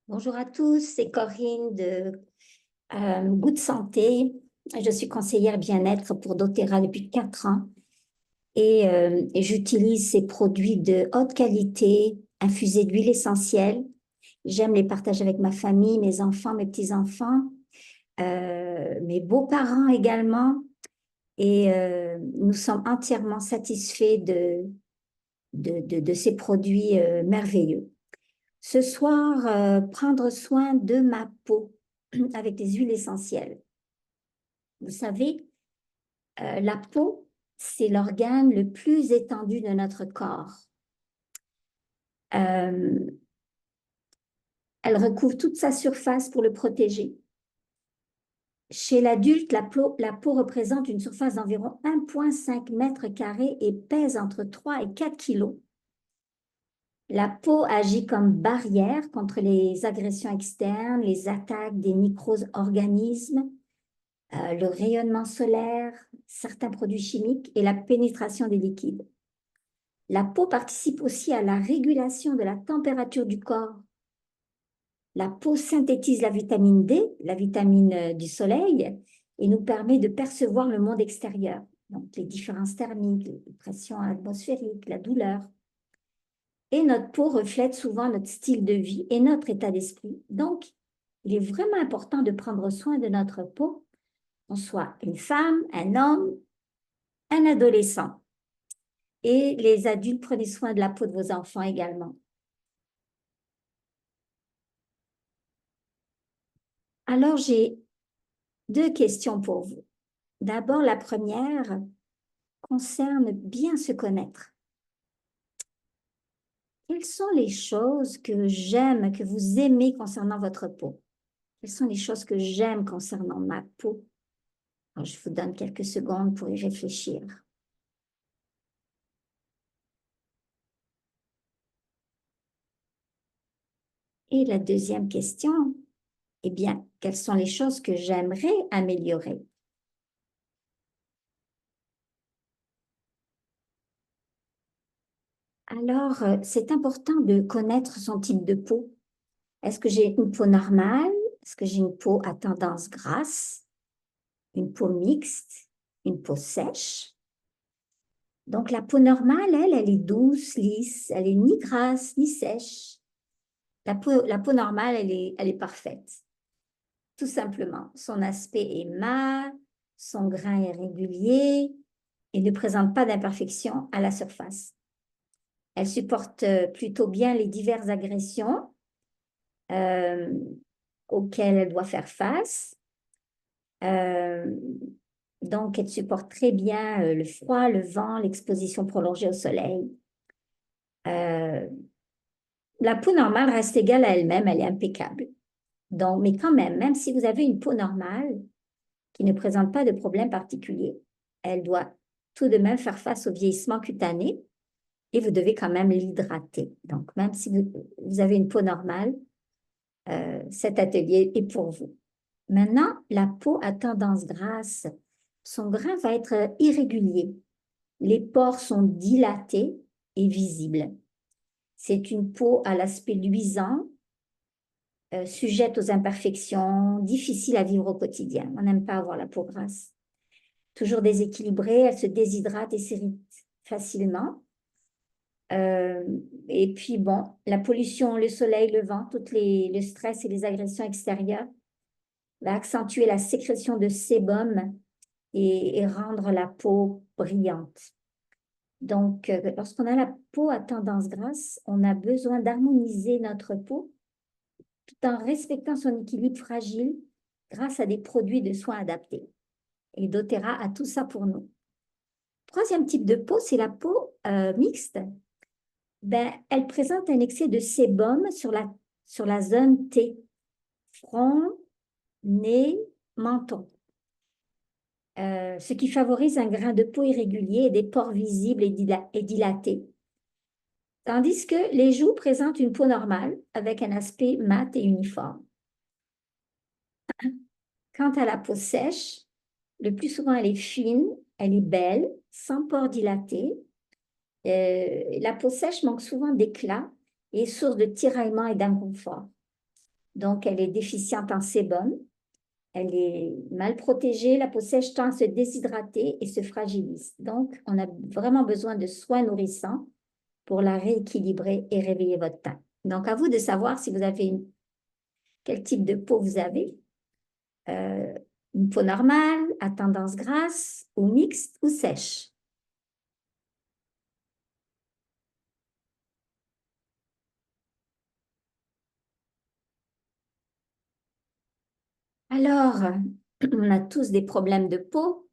Bonjour à tous, c'est Corinne de Good Santé. Je suis conseillère bien-être pour doTERRA depuis 4 ans et j'utilise ces produits de haute qualité infusés d'huile essentielle. J'aime les partager avec ma famille, mes enfants, mes petits-enfants, mes beaux-parents également. Nous sommes entièrement satisfaits de ces produits merveilleux. Ce soir, prendre soin de ma peau avec des huiles essentielles. Vous savez, la peau, c'est l'organe le plus étendu de notre corps. Euh, Elle recouvre toute sa surface pour le protéger. Chez l'adulte, la peau représente une surface d'environ 1,5 mètres carrés et pèse entre 3 et 4 kilos. La peau agit comme barrière contre les agressions externes, les attaques des micro-organismes, le rayonnement solaire, certains produits chimiques et la pénétration des liquides. La peau participe aussi à la régulation de la température du corps. La peau synthétise la vitamine D, la vitamine du soleil, et nous permet de percevoir le monde extérieur, donc les différences thermiques, les pressions atmosphériques, la douleur. Et notre peau reflète souvent notre style de vie et notre état d'esprit. Donc, il est vraiment important de prendre soin de notre peau, qu'on soit une femme, un homme, un adolescent. Et les adultes, prenez soin de la peau de vos enfants également. Alors, j'ai 2 questions pour vous. D'abord, la première concerne bien se connaître. Quelles sont les choses que j'aime, que vous aimez concernant votre peau? Quelles sont les choses que j'aime concernant ma peau? Alors, je vous donne quelques secondes pour y réfléchir. Et la deuxième question, eh bien, quelles sont les choses que j'aimerais améliorer? Alors, c'est important de connaître son type de peau. Est-ce que j'ai une peau normale? Est-ce que j'ai une peau à tendance grasse? Une peau mixte? Une peau sèche? Donc, la peau normale, elle est douce, lisse, elle est ni grasse ni sèche. La peau normale, elle est parfaite, tout simplement. Son aspect est mat, son grain est régulier et ne présente pas d'imperfection à la surface. Elle supporte plutôt bien les diverses agressions euh, auxquelles elle doit faire face. Euh, donc, elle supporte très bien le froid, le vent, l'exposition prolongée au soleil. Euh, la peau normale reste égale à elle-même, elle est impeccable. Donc, mais quand même, même si vous avez une peau normale qui ne présente pas de problème particulier, elle doit tout de même faire face au vieillissement cutané et vous devez quand même l'hydrater. Donc, même si vous avez une peau normale, cet atelier est pour vous. Maintenant, la peau à tendance grasse, son grain va être irrégulier. Les pores sont dilatés et visibles. C'est une peau à l'aspect luisant, sujette aux imperfections, difficile à vivre au quotidien. On n'aime pas avoir la peau grasse. Toujours déséquilibrée, elle se déshydrate et s'irrite facilement. Euh, et puis, bon, la pollution, le soleil, le vent, le stress et les agressions extérieures va accentuer la sécrétion de sébum et rendre la peau brillante. Donc, lorsqu'on a la peau à tendance grasse, on a besoin d'harmoniser notre peau tout en respectant son équilibre fragile grâce à des produits de soins adaptés. Et doTERRA a tout ça pour nous. Troisième type de peau, c'est la peau mixte. Ben, elle présente un excès de sébum sur la zone T, front, nez, menton, ce qui favorise un grain de peau irrégulier et des pores visibles et dilatés. Tandis que les joues présentent une peau normale avec un aspect mat et uniforme. Quant à la peau sèche, le plus souvent elle est fine, elle est belle, sans pores dilatés. La peau sèche manque souvent d'éclat et est source de tiraillement et d'inconfort. Donc, elle est déficiente en sébum. Elle est mal protégée. La peau sèche tend à se déshydrater et se fragilise. Donc, on a vraiment besoin de soins nourrissants pour la rééquilibrer et réveiller votre teint. Donc, à vous de savoir si vous avez quel type de peau vous avez. Euh, une peau normale, à tendance grasse, ou mixte, ou sèche. Alors, on a tous des problèmes de peau.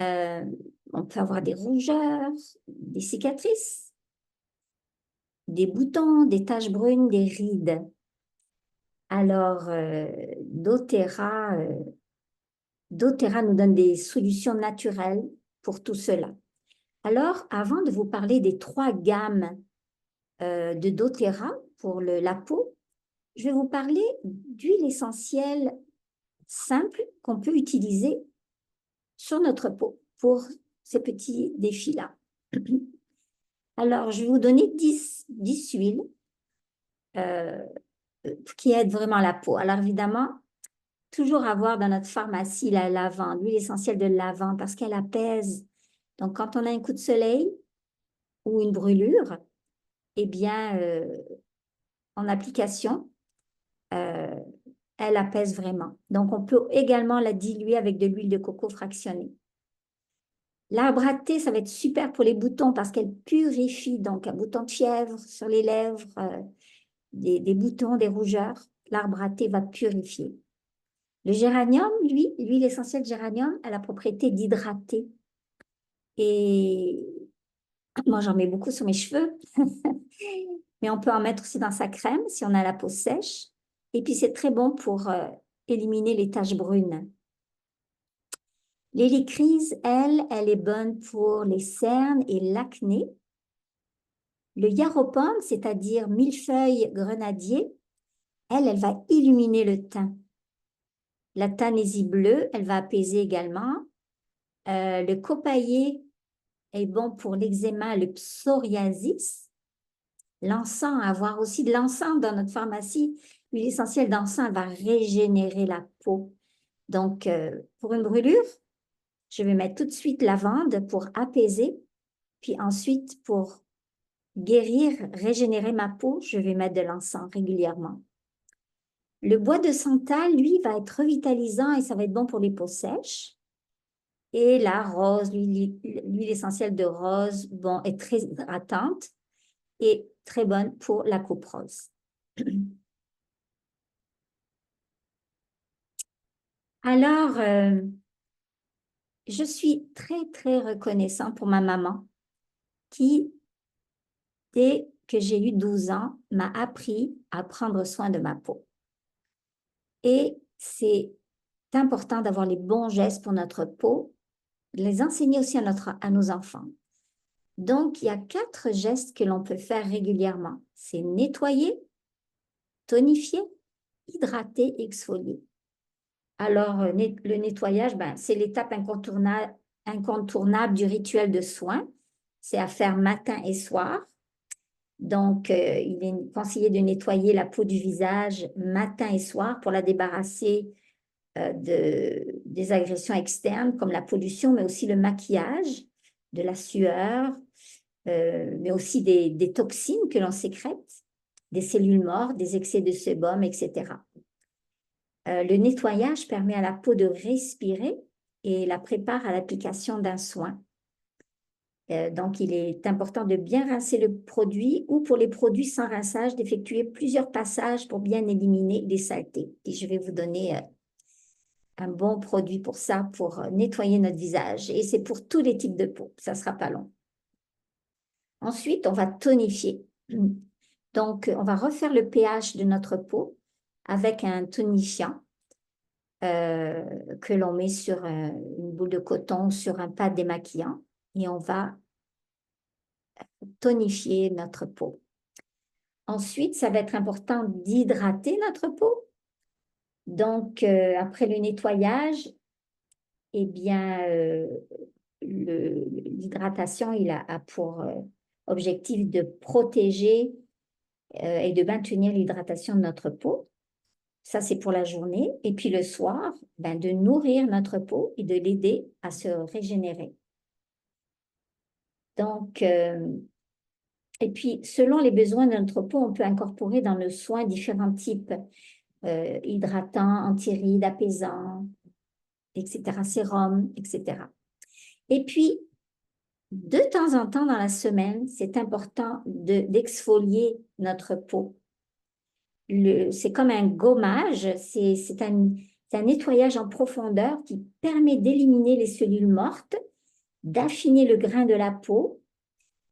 Euh, on peut avoir des rougeurs, des cicatrices, des boutons, des taches brunes, des rides. Alors, doTERRA nous donne des solutions naturelles pour tout cela. Alors, avant de vous parler des 3 gammes de doTERRA pour la peau, je vais vous parler d'huile essentielle simple qu'on peut utiliser sur notre peau pour ces petits défis-là. Alors, je vais vous donner 10 huiles euh, qui aident vraiment la peau. Alors, évidemment, toujours avoir dans notre pharmacie la lavande, l'huile essentielle de lavande, parce qu'elle apaise. Donc, quand on a un coup de soleil ou une brûlure, eh bien, en application, euh, elle apaise vraiment. Donc, on peut également la diluer avec de l'huile de coco fractionnée. L'arbre à thé, ça va être super pour les boutons parce qu'elle purifie. Donc, un bouton de fièvre sur les lèvres, des boutons, des rougeurs, l'arbre à thé va purifier. Le géranium, lui, l'huile essentielle de géranium, a la propriété d'hydrater. Et moi, j'en mets beaucoup sur mes cheveux. Mais on peut en mettre aussi dans sa crème si on a la peau sèche. Et puis, c'est très bon pour éliminer les taches brunes. L'hélicryse, elle est bonne pour les cernes et l'acné. Le yaropom, c'est-à-dire millefeuille grenadier, elle va illuminer le teint. La tanésie bleue, elle va apaiser également. Le copaillé est bon pour l'eczéma, le psoriasis. L'encens, avoir aussi de l'encens dans notre pharmacie. L'huile essentielle d'encens, elle va régénérer la peau. Donc, pour une brûlure, je vais mettre tout de suite lavande pour apaiser. Puis ensuite, pour guérir, régénérer ma peau, je vais mettre de l'encens régulièrement. Le bois de santal, lui, va être revitalisant et ça va être bon pour les peaux sèches. Et la rose, l'huile essentielle de rose, bon, est très hydratante et très bonne pour la coupe rose. Alors, je suis très, très reconnaissante pour ma maman qui, dès que j'ai eu 12 ans, m'a appris à prendre soin de ma peau. Et c'est important d'avoir les bons gestes pour notre peau, de les enseigner aussi à nos enfants. Donc, il y a 4 gestes que l'on peut faire régulièrement. C'est nettoyer, tonifier, hydrater, exfolier. Alors, le nettoyage, ben, c'est l'étape incontournable du rituel de soin. C'est à faire matin et soir. Donc, il est conseillé de nettoyer la peau du visage matin et soir pour la débarrasser des agressions externes comme la pollution, mais aussi le maquillage, de la sueur, mais aussi des toxines que l'on sécrète, des cellules mortes, des excès de sébum, etc. Le nettoyage permet à la peau de respirer et la prépare à l'application d'un soin. Donc, il est important de bien rincer le produit ou pour les produits sans rinçage, d'effectuer plusieurs passages pour bien éliminer les saletés. Et je vais vous donner un bon produit pour ça, pour nettoyer notre visage. Et c'est pour tous les types de peau, ça ne sera pas long. Ensuite, on va tonifier. Donc, on va refaire le pH de notre peau avec un tonifiant que l'on met sur une boule de coton, sur un pad démaquillant, et on va tonifier notre peau. Ensuite, ça va être important d'hydrater notre peau. Donc, après le nettoyage, eh bien, l'hydratation, il a pour objectif de protéger et de maintenir l'hydratation de notre peau. Ça, c'est pour la journée. Et puis le soir, ben, de nourrir notre peau et de l'aider à se régénérer. Donc, et puis, selon les besoins de notre peau, on peut incorporer dans nos soins différents types, hydratants, antirides, apaisants, etc., sérum, etc. Et puis, de temps en temps dans la semaine, c'est important d'exfolier notre peau. C'est comme un gommage, c'est un nettoyage en profondeur qui permet d'éliminer les cellules mortes, d'affiner le grain de la peau,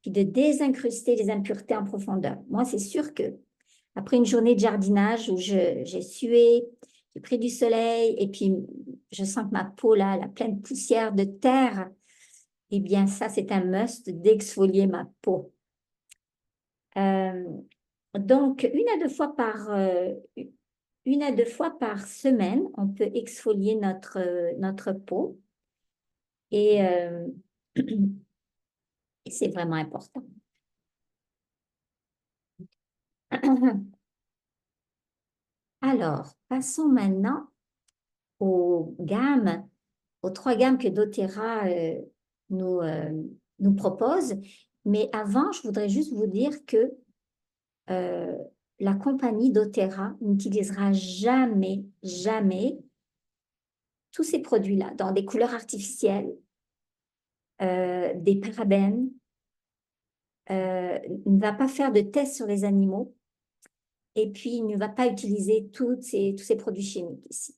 puis de désincruster les impuretés en profondeur. Moi, c'est sûr que après une journée de jardinage où j'ai sué, j'ai pris du soleil et puis je sens que ma peau là, elle a plein de poussière, de terre, eh bien ça, c'est un must d'exfolier ma peau. Donc, une à deux fois par semaine, on peut exfolier notre peau et, et c'est vraiment important. Alors, passons maintenant aux gammes, aux trois gammes que doTERRA nous, nous propose. Mais avant, je voudrais juste vous dire que la compagnie doTERRA n'utilisera jamais, jamais tous ces produits-là dans des couleurs artificielles, des parabènes, ne va pas faire de tests sur les animaux et puis il ne va pas utiliser tous ces produits chimiques ici.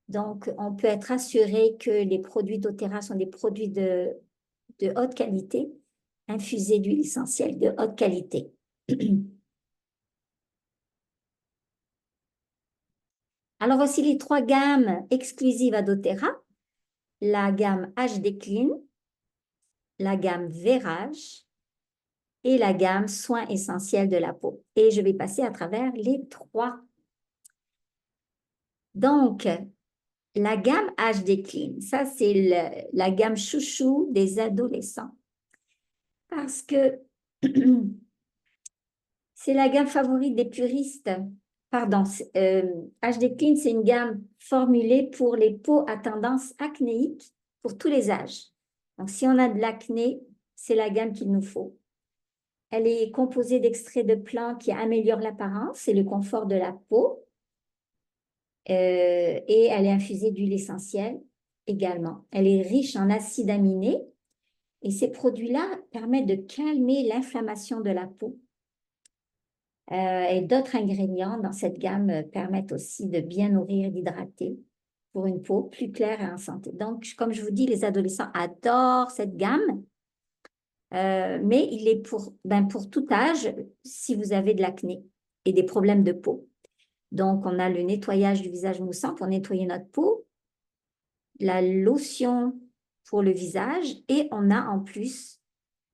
Donc, on peut être assuré que les produits doTERRA sont des produits de haute qualité, infusés d'huile essentielle de haute qualité. Alors, voici les trois gammes exclusives à doTERRA. La gamme HD Clean, la gamme Vérage et la gamme Soins essentiels de la peau. Et je vais passer à travers les trois. Donc, la gamme HD Clean, ça c'est la gamme chouchou des adolescents. Parce que c'est la gamme favorite des puristes. Pardon, HD Clean, c'est une gamme formulée pour les peaux à tendance acnéique pour tous les âges. Donc, si on a de l'acné, c'est la gamme qu'il nous faut. Elle est composée d'extraits de plantes qui améliorent l'apparence et le confort de la peau. Et elle est infusée d'huile essentielle également. Elle est riche en acides aminés et ces produits-là permettent de calmer l'inflammation de la peau. Et d'autres ingrédients dans cette gamme permettent aussi de bien nourrir et d'hydrater pour une peau plus claire et en santé. Donc, comme je vous dis, les adolescents adorent cette gamme, mais il est pour tout âge si vous avez de l'acné et des problèmes de peau. Donc, on a le nettoyage du visage moussant pour nettoyer notre peau, la lotion pour le visage et on a en plus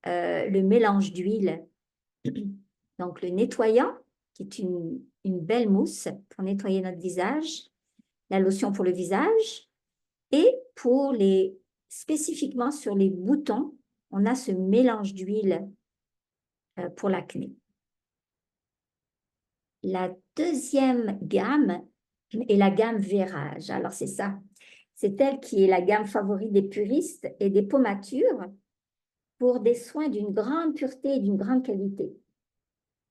le mélange d'huile. Donc, le nettoyant, qui est une belle mousse pour nettoyer notre visage, la lotion pour le visage et spécifiquement sur les boutons, on a ce mélange d'huile pour l'acné. La deuxième gamme est la gamme Vérage. Alors, c'est ça. C'est elle qui est la gamme favorite des puristes et des peaux matures pour des soins d'une grande pureté et d'une grande qualité.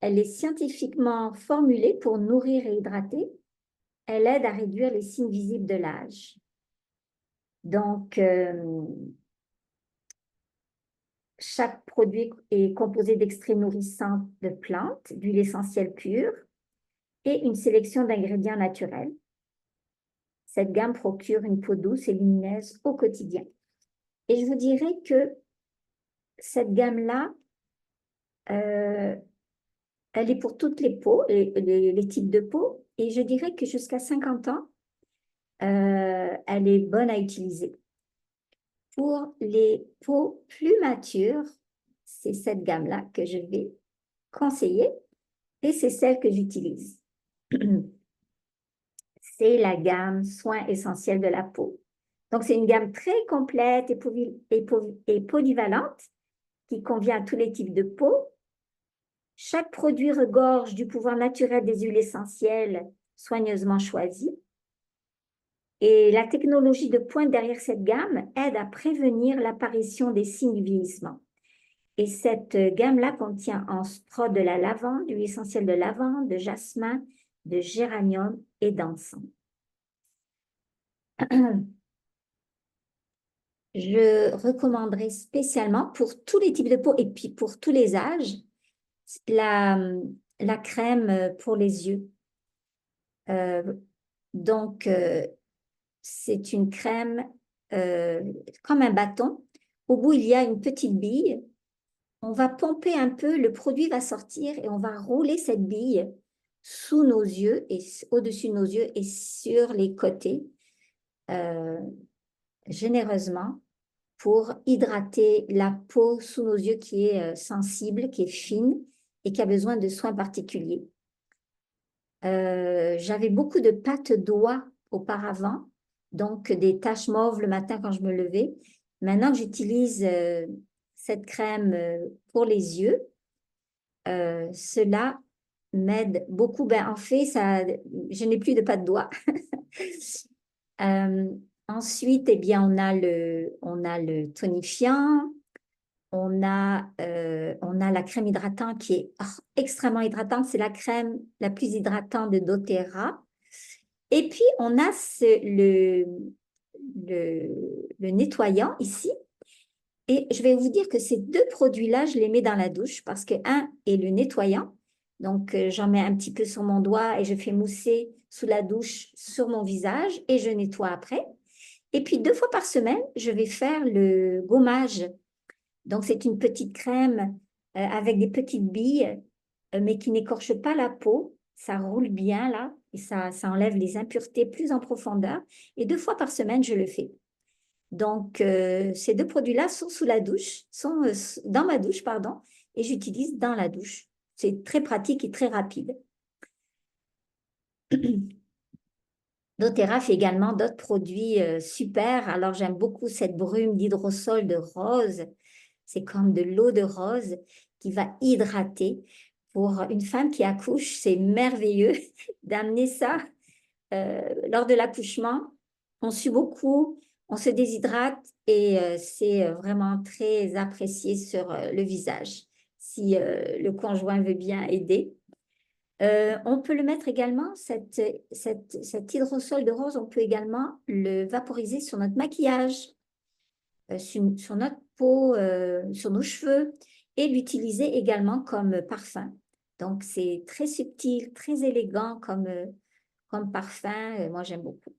Elle est scientifiquement formulée pour nourrir et hydrater. Elle aide à réduire les signes visibles de l'âge. Donc, chaque produit est composé d'extraits nourrissants de plantes, d'huile essentielle pure et une sélection d'ingrédients naturels. Cette gamme procure une peau douce et lumineuse au quotidien. Et je vous dirais que cette gamme-là, elle est pour toutes les peaux, les types de peau. Et je dirais que jusqu'à 50 ans, elle est bonne à utiliser. Pour les peaux plus matures, c'est cette gamme-là que je vais conseiller et c'est celle que j'utilise. C'est la gamme Soins essentiels de la peau. Donc, c'est une gamme très complète et polyvalente qui convient à tous les types de peau. Chaque produit regorge du pouvoir naturel des huiles essentielles soigneusement choisie. Et la technologie de pointe derrière cette gamme aide à prévenir l'apparition des signes de vieillissement. Et cette gamme-là contient en prod de la lavande, d'huile essentielle de lavande, de jasmin, de géranium et d'encens. Je recommanderais spécialement pour tous les types de peau et puis pour tous les âges, la crème pour les yeux. Donc, c'est une crème comme un bâton. Au bout, il y a une petite bille. On va pomper un peu, le produit va sortir et on va rouler cette bille sous nos yeux et au-dessus de nos yeux et sur les côtés généreusement pour hydrater la peau sous nos yeux qui est sensible, qui est fine et qui a besoin de soins particuliers. J'avais beaucoup de pattes d'oie auparavant, donc des taches mauves le matin quand je me levais. Maintenant que j'utilise cette crème pour les yeux, cela m'aide beaucoup. Ben, en fait, je n'ai plus de pattes d'oie. Ensuite, eh bien, on a le tonifiant, on a la crème hydratante qui est extrêmement hydratante. C'est la crème la plus hydratante de doTERRA. Et puis, on a le nettoyant ici. Et je vais vous dire que ces deux produits-là, je les mets dans la douche parce que un est le nettoyant. Donc, j'en mets un petit peu sur mon doigt et je fais mousser sous la douche sur mon visage et je nettoie après. Et puis, 2 fois par semaine, je vais faire le gommage. Donc, c'est une petite crème avec des petites billes, mais qui n'écorche pas la peau. Ça roule bien là et ça enlève les impuretés plus en profondeur. Et 2 fois par semaine, je le fais. Donc, ces deux produits-là sont sous la douche, sont dans ma douche, pardon, et j'utilise dans la douche. C'est très pratique et très rapide. doTERRA fait également d'autres produits super. Alors, j'aime beaucoup cette brume d'hydrosol de rose. C'est comme de l'eau de rose qui va hydrater. Pour une femme qui accouche, c'est merveilleux d'amener ça lors de l'accouchement. On sue beaucoup, on se déshydrate et c'est vraiment très apprécié sur le visage si le conjoint veut bien aider. On peut le mettre également, cet hydrosol de rose, on peut également le vaporiser sur notre maquillage, sur notre peau, sur nos cheveux et l'utiliser également comme parfum. Donc, c'est très subtil, très élégant comme parfum. Moi, j'aime beaucoup.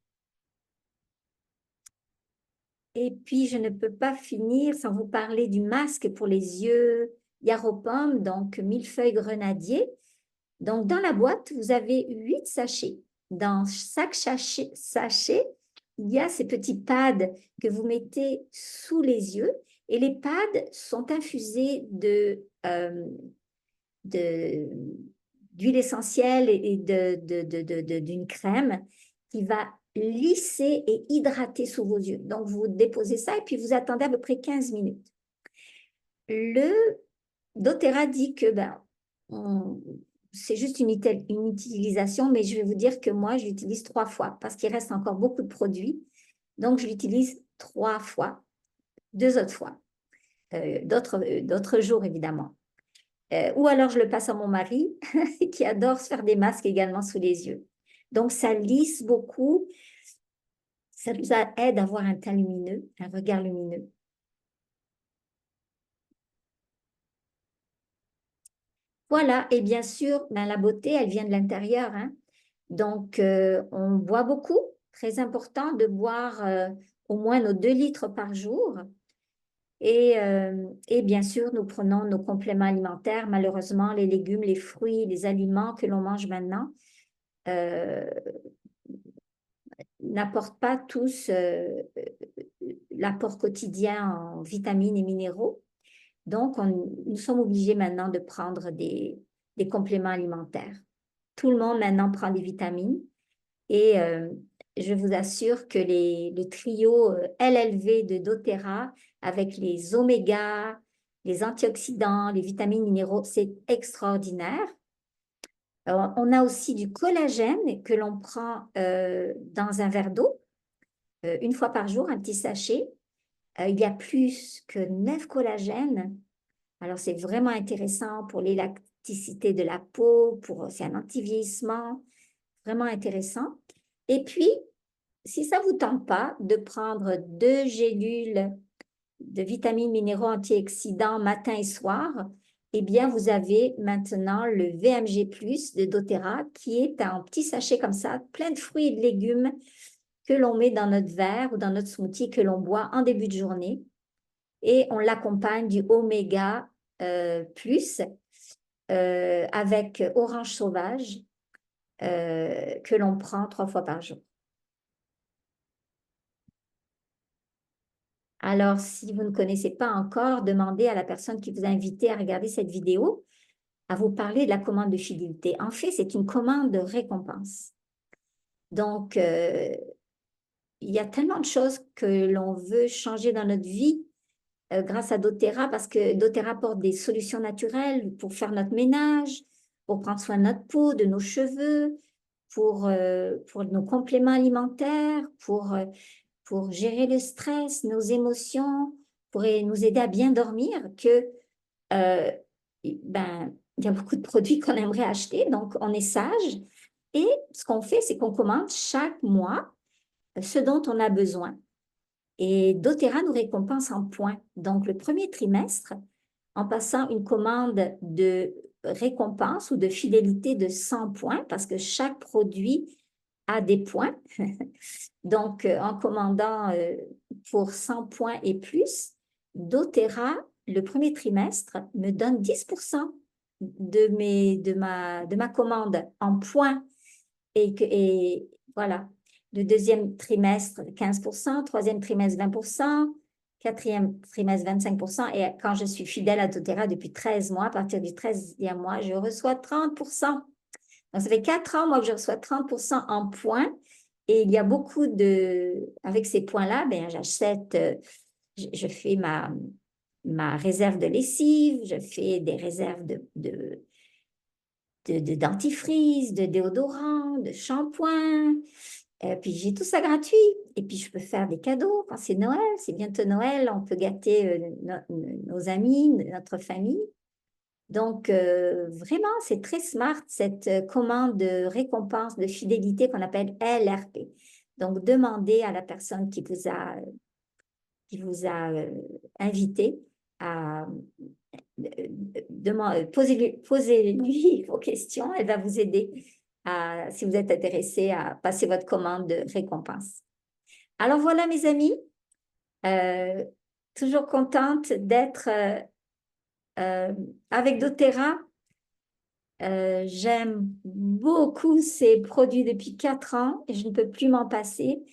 Et puis, je ne peux pas finir sans vous parler du masque pour les yeux Yaropom, donc millefeuille grenadier. Donc, dans la boîte, vous avez 8 sachets. Dans chaque sachet, il y a ces petits pads que vous mettez sous les yeux. Et les pads sont infusés d'huile essentielle et d'une crème qui va lisser et hydrater sous vos yeux. Donc, vous déposez ça et puis vous attendez à peu près 15 minutes. Le doTERRA dit que c'est juste une utilisation, mais je vais vous dire que moi, je l'utilise 3 fois parce qu'il reste encore beaucoup de produits. Donc, je l'utilise 3 fois, 2 autres fois, d'autres jours, évidemment. Ou alors, je le passe à mon mari qui adore se faire des masques également sous les yeux. Donc, ça lisse beaucoup. Ça nous aide à avoir un teint lumineux, un regard lumineux. Voilà, et bien sûr, la beauté, elle vient de l'intérieur, hein. Donc, on boit beaucoup, très important de boire au moins nos 2 litres par jour. Et bien sûr, nous prenons nos compléments alimentaires. Malheureusement, les légumes, les fruits, les aliments que l'on mange maintenant n'apportent pas tous l'apport quotidien en vitamines et minéraux. Donc, nous sommes obligés maintenant de prendre des compléments alimentaires. Tout le monde maintenant prend des vitamines et je vous assure que le trio LLV de doTERRA avec les oméga, les antioxydants, les vitamines minéraux, c'est extraordinaire. On a aussi du collagène que l'on prend dans un verre d'eau, une fois par jour, un petit sachet. Il y a plus que 9 collagènes. Alors, c'est vraiment intéressant pour l'élasticité de la peau, c'est un anti-vieillissement, vraiment intéressant. Et puis, si ça ne vous tente pas de prendre 2 gélules de vitamines, minéraux, antioxydants matin et soir, eh bien, vous avez maintenant le VMG+, de doTERRA, qui est un petit sachet comme ça, plein de fruits et de légumes que l'on met dans notre verre ou dans notre smoothie que l'on boit en début de journée. Et on l'accompagne du Oméga plus avec orange sauvage que l'on prend 3 fois par jour. Alors, si vous ne connaissez pas encore, demandez à la personne qui vous a invité à regarder cette vidéo à vous parler de la commande de fidélité. En fait, c'est une commande de récompense. Donc, il y a tellement de choses que l'on veut changer dans notre vie grâce à doTERRA, parce que doTERRA apporte des solutions naturelles pour faire notre ménage, pour prendre soin de notre peau, de nos cheveux, pour nos compléments alimentaires, pour gérer le stress, nos émotions, pour nous aider à bien dormir, euh, ben, il y a beaucoup de produits qu'on aimerait acheter, donc on est sage. Et ce qu'on fait, c'est qu'on commande chaque mois ce dont on a besoin. Et doTERRA nous récompense en points. Donc, le premier trimestre, en passant une commande de récompense ou de fidélité de 100 points, parce que chaque produit a des points. Donc, en commandant pour 100 points et plus, doTERRA, le premier trimestre, me donne 10% de ma commande en points. Et voilà, le deuxième trimestre, 15%, troisième trimestre, 20%, quatrième trimestre, 25%. Et quand je suis fidèle à doTERRA depuis 13 mois, à partir du 13e mois, je reçois 30%. Donc, ça fait 4 ans, moi, que je reçois 30% en points. Et il y a beaucoup de... Avec ces points-là, ben, j'achète, je fais ma réserve de lessive, je fais des réserves de dentifrice, de déodorant, de shampoing. Puis j'ai tout ça gratuit. Et puis je peux faire des cadeaux quand c'est Noël. C'est bientôt Noël. On peut gâter nos amis, notre famille. Donc vraiment, c'est très smart cette commande de récompense de fidélité qu'on appelle LRP. Donc demandez à la personne qui vous a invité à posez-lui vos questions. Elle va vous aider si vous êtes intéressé à passer votre commande de récompense. Alors voilà, mes amis, euh, toujours contente d'être avec doTERRA. J'aime beaucoup ces produits depuis 4 ans et je ne peux plus m'en passer.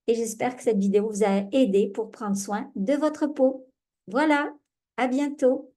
Et j'espère que cette vidéo vous a aidé pour prendre soin de votre peau. Voilà, à bientôt.